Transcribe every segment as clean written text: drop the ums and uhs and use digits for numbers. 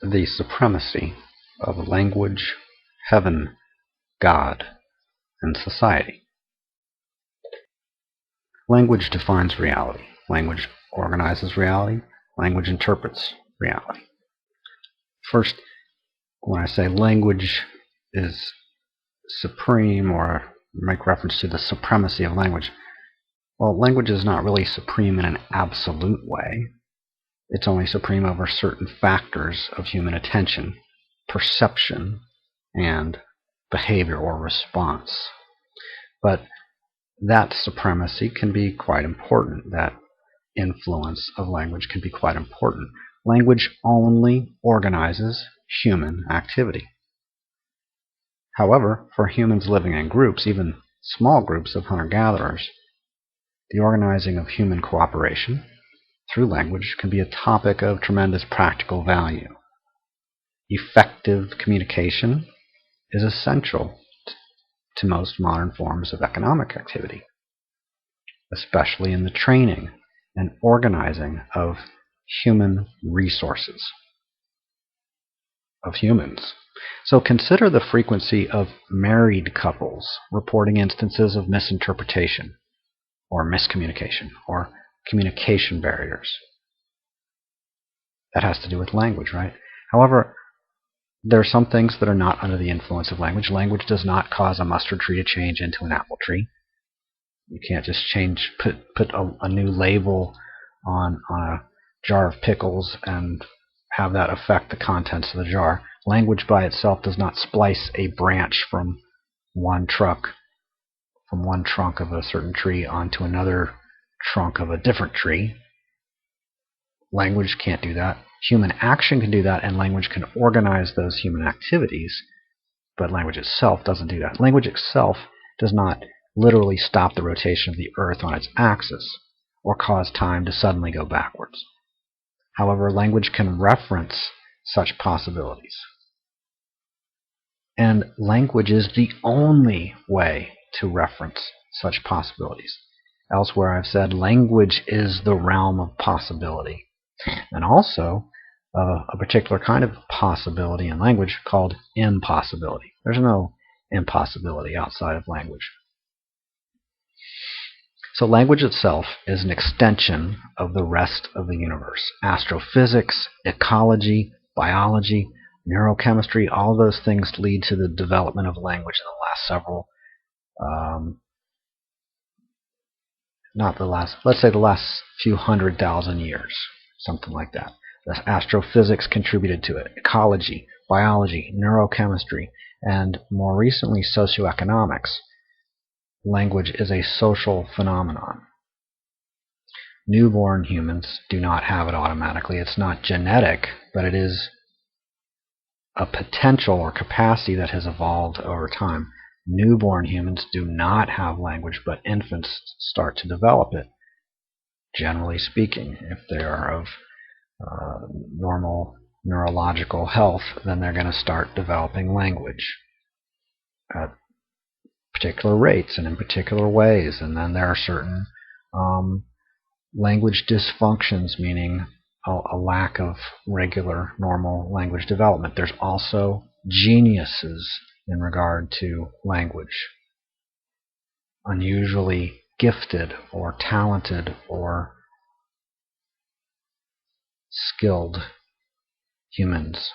the supremacy of language, heaven, God, and society. Language defines reality. Language organizes reality. Language interprets reality. First, when I say language is supreme, or make reference to the supremacy of language, well, language is not really supreme in an absolute way. It's only supreme over certain factors of human attention, perception, and behavior or response. But that supremacy can be quite important. That influence of language can be quite important. Language only organizes human activity. However, for humans living in groups, even small groups of hunter-gatherers, the organizing of human cooperation through language can be a topic of tremendous practical value. Effective communication is essential to most modern forms of economic activity, especially in the training and organizing of human resources, of humans. So consider the frequency of married couples reporting instances of misinterpretation or miscommunication or communication barriers. That has to do with language, right? However, there are some things that are not under the influence of language. Language does not cause a mustard tree to change into an apple tree. You can't just put a new label on a jar of pickles and have that affect the contents of the jar. Language by itself does not splice a branch from one trunk of a certain tree onto another trunk of a different tree. Language can't do that. Human action can do that, and language can organize those human activities, but language itself doesn't do that. Language itself does not literally stop the rotation of the Earth on its axis or cause time to suddenly go backwards. However, language can reference such possibilities. And language is the only way to reference such possibilities. Elsewhere I've said language is the realm of possibility. And also a particular kind of possibility in language called impossibility. There's no impossibility outside of language. So language itself is an extension of the rest of the universe. Astrophysics, ecology, biology, neurochemistry, all those things lead to the development of language in the last few 100,000 years, something like that. The astrophysics contributed to it, ecology, biology, neurochemistry, and more recently socioeconomics. Language is a social phenomenon. Newborn humans do not have it automatically. It's not genetic, but it is a potential or capacity that has evolved over time. Newborn humans do not have language, but infants start to develop it, generally speaking. If they are of normal neurological health, then they're going to start developing language at particular rates and in particular ways. And then there are certain language dysfunctions, meaning a lack of regular, normal language development. There's also geniuses in regard to language. Unusually gifted or talented or skilled humans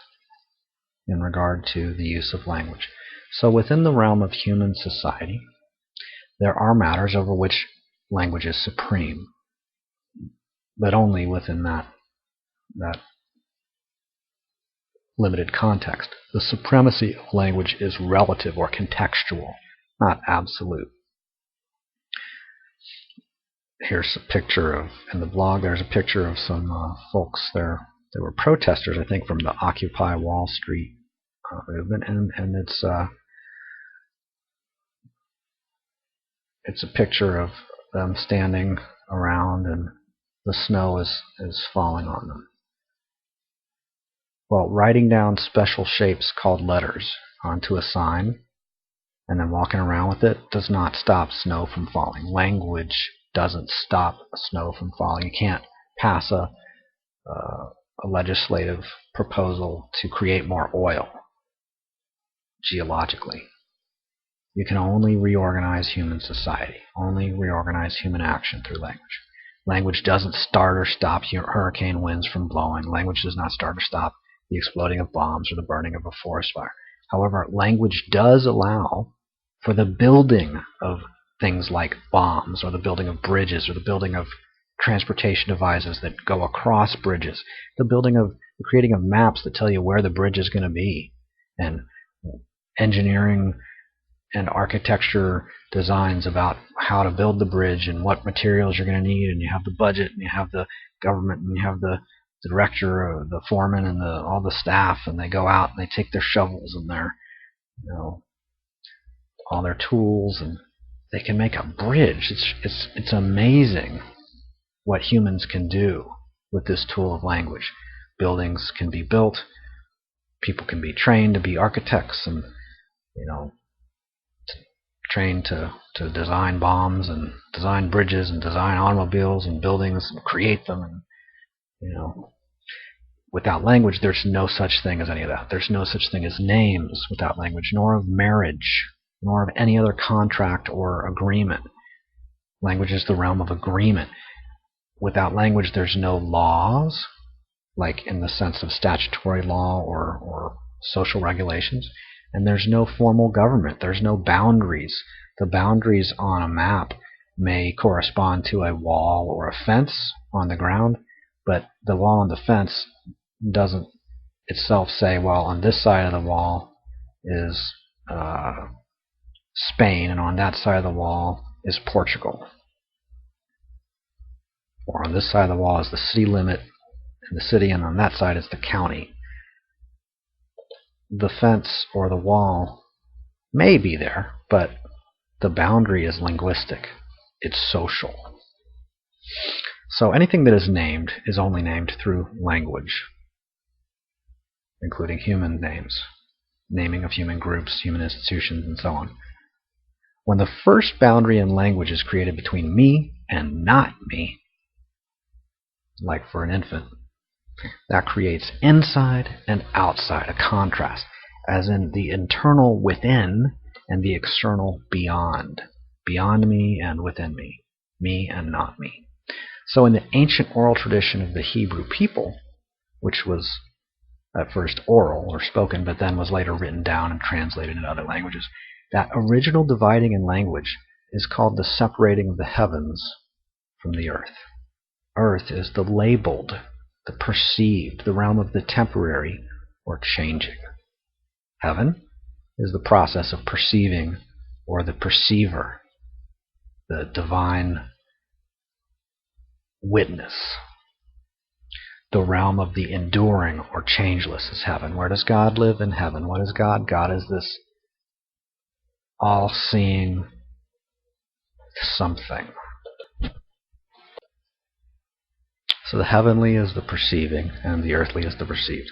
in regard to the use of language. So within the realm of human society, there are matters over which language is supreme, but only within that limited context. The supremacy of language is relative or contextual, not absolute. Here's a picture of, in the blog, there's a picture of some folks there. They were protesters, I think, from the Occupy Wall Street movement, and it's a picture of them standing around and the snow is falling on them. Well, writing down special shapes called letters onto a sign and then walking around with it does not stop snow from falling. Language doesn't stop snow from falling. You can't pass a legislative proposal to create more oil geologically. You can only reorganize human society, only reorganize human action through language. Language doesn't start or stop hurricane winds from blowing. Language does not start or stop the exploding of bombs or the burning of a forest fire. However, language does allow for the building of things like bombs, or the building of bridges, or the building of transportation devices that go across bridges, the creating of maps that tell you where the bridge is going to be, and engineering and architecture designs about how to build the bridge and what materials you're going to need, and you have the budget, and you have the government, and you have the director or the foreman and all the staff, and they go out and they take their shovels and their all their tools, and they can make a bridge. It's amazing what humans can do with this tool of language. Buildings can be built, people can be trained to be architects, and trained to design bombs and design bridges and design automobiles and buildings and create them. And without language, there's no such thing as any of that. There's no such thing as names without language, nor of marriage, nor of any other contract or agreement. Language is the realm of agreement. Without language, there's no laws, like in the sense of statutory law or social regulations. And there's no formal government. There's no boundaries. The boundaries on a map may correspond to a wall or a fence on the ground, but the wall and the fence doesn't itself say, well, on this side of the wall is Spain, and on that side of the wall is Portugal. Or on this side of the wall is the city limit and the city, and on that side is the county. The fence or the wall may be there, but the boundary is linguistic. It's social. So anything that is named is only named through language, including human names, naming of human groups, human institutions, and so on. When the first boundary in language is created between me and not me, like for an infant, that creates inside and outside, a contrast, as in the internal within and the external beyond. Beyond me and within me and not me. So in the ancient oral tradition of the Hebrew people, which was at first oral or spoken, but then was later written down and translated into other languages, that original dividing in language is called the separating of the heavens from the earth. Earth is the labeled, the perceived, the realm of the temporary or changing. Heaven is the process of perceiving, or the perceiver, the divine witness. The realm of the enduring or changeless is heaven. Where does God live? In heaven. What is God? God is this all-seeing something. So the heavenly is the perceiving, and the earthly is the perceived.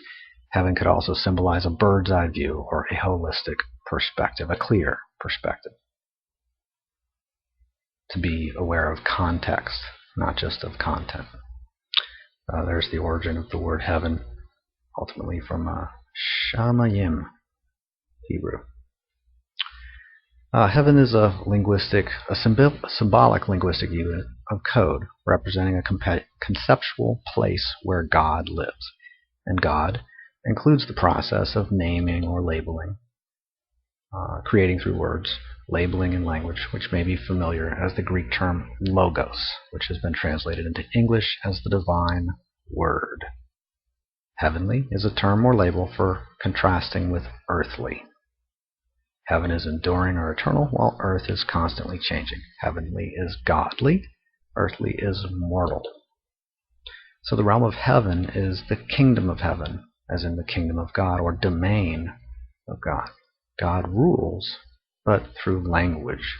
Heaven could also symbolize a bird's eye view, or a holistic perspective, a clear perspective. To be aware of context, not just of content. There's the origin of the word heaven, ultimately from Shamayim, Hebrew. Heaven is a symbolic linguistic unit of code representing a conceptual place where God lives. And God includes the process of naming or labeling, creating through words, labeling in language, which may be familiar as the Greek term logos, which has been translated into English as the divine word. Heavenly is a term or label for contrasting with earthly. Heaven is enduring or eternal, while earth is constantly changing. Heavenly is godly, earthly is mortal. So the realm of heaven is the kingdom of heaven, as in the kingdom of God, or domain of God. God rules, but through language.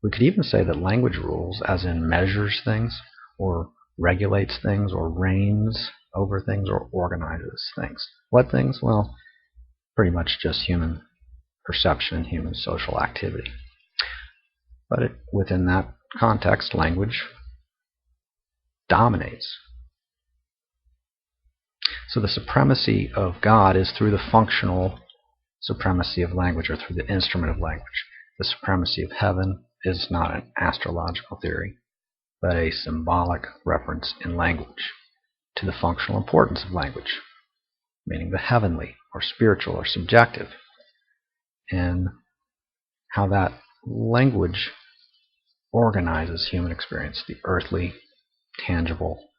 We could even say that language rules, as in measures things, or regulates things, or reigns over things, or organizes things. What things? Well, pretty much just human perception and human social activity. But within that context, language dominates. So the supremacy of God is through the functional supremacy of language, or through the instrument of language. The supremacy of heaven is not an astrological theory, but a symbolic reference in language to the functional importance of language, meaning the heavenly or spiritual or subjective, and how that language organizes human experience, the earthly, tangible,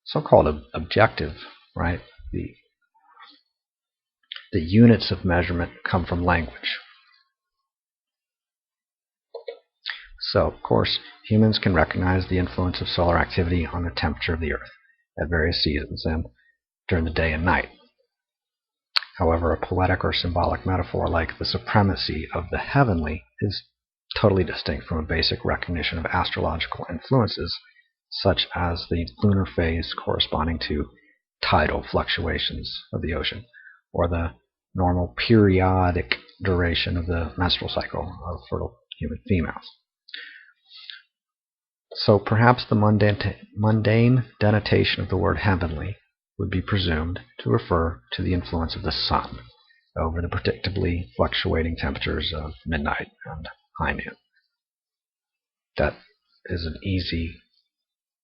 so-called objective, right? The units of measurement come from language. So, of course, humans can recognize the influence of solar activity on the temperature of the Earth at various seasons and during the day and night. However, a poetic or symbolic metaphor like the supremacy of the heavenly is totally distinct from a basic recognition of astrological influences, such as the lunar phase corresponding to tidal fluctuations of the ocean, or the normal periodic duration of the menstrual cycle of fertile human females. So perhaps the mundane denotation of the word heavenly would be presumed to refer to the influence of the sun over the predictably fluctuating temperatures of midnight and high noon. That is an easy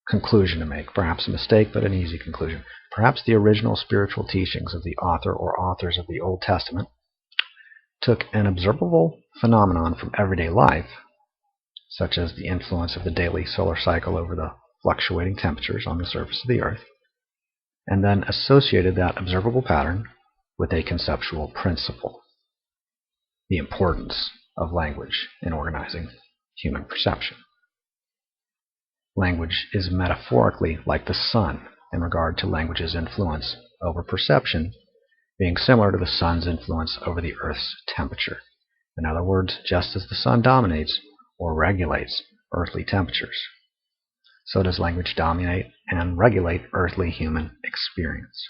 conclusion to make, perhaps a mistake, but an easy conclusion. Perhaps the original spiritual teachings of the author or authors of the Old Testament took an observable phenomenon from everyday life, such as the influence of the daily solar cycle over the fluctuating temperatures on the surface of the Earth, and then associated that observable pattern with a conceptual principle, the importance of language in organizing human perception. Language is metaphorically like the sun in regard to language's influence over perception being similar to the sun's influence over the Earth's temperature. In other words, just as the sun dominates or regulates earthly temperatures, so does language dominate and regulate earthly human experience.